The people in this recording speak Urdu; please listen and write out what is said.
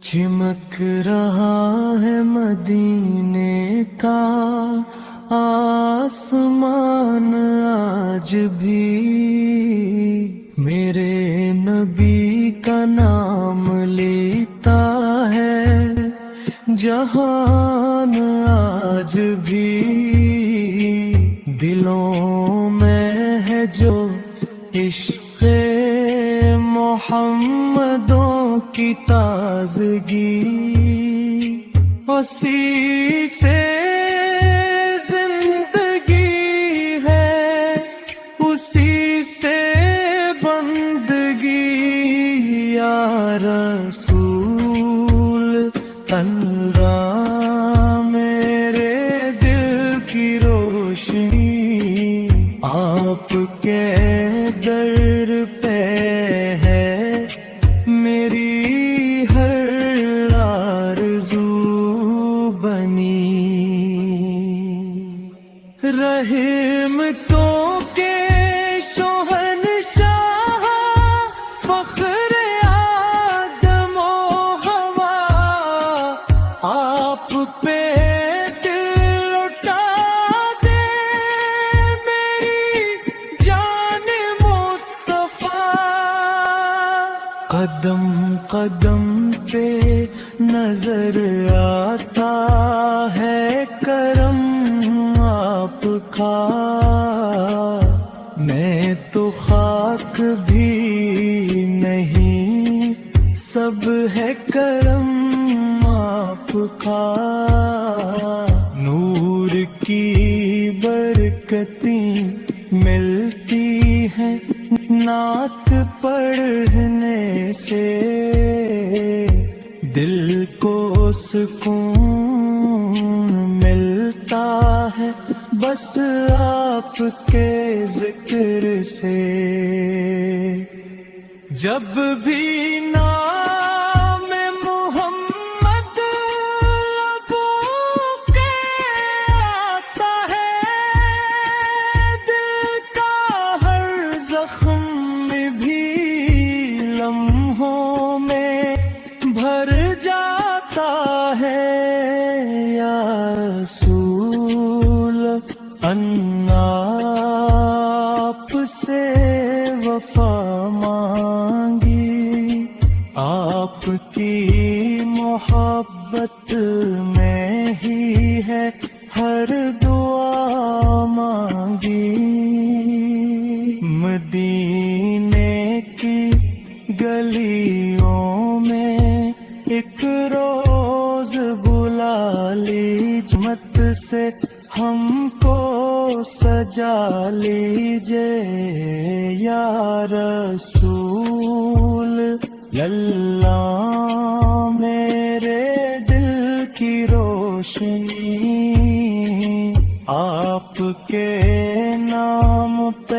چمک رہا ہے مدینے کا آسمان آج بھی، میرے نبی کا نام لیتا ہے جہان آج بھی، دلوں میں ہے جو عشق محمدوں کی تازگی، اسی سے زندگی ہے، اسی سے بندگی، یا رسول اللہ میرے دل کی روشنی، آپ کے در پہ ہے میری ہر آرزو بنی، رحمتوں کے شہنشاہ فخر آدم و حوا، آپ پہ دل اٹھا دے میری جان مصطفیٰ، قدم قدم پہ نظر آتا ہے کرم آپ کا، میں تو خاک بھی نہیں، سب ہے کرم آپ کا، نور کی برکتیں ملتی ہیں نعت پڑھنے سے، دل کو سکون ملتا ہے بس آپ کے ذکر سے، جب بھی نام محمد لبوں کے آتا ہے، دل کا ہر زخم بھی لمحوں میں بھر جاتا ہے، یا رسول آپ سے وفا مانگی، آپ کی محبت میں ہی ہے ہر دعا مانگی، مدینے کی گلیوں میں ایک روز بلا لیجمت سے ہم کو سجا لیجے، یا رسول اللہ میرے دل کی روشنی، آپ کے نام پہ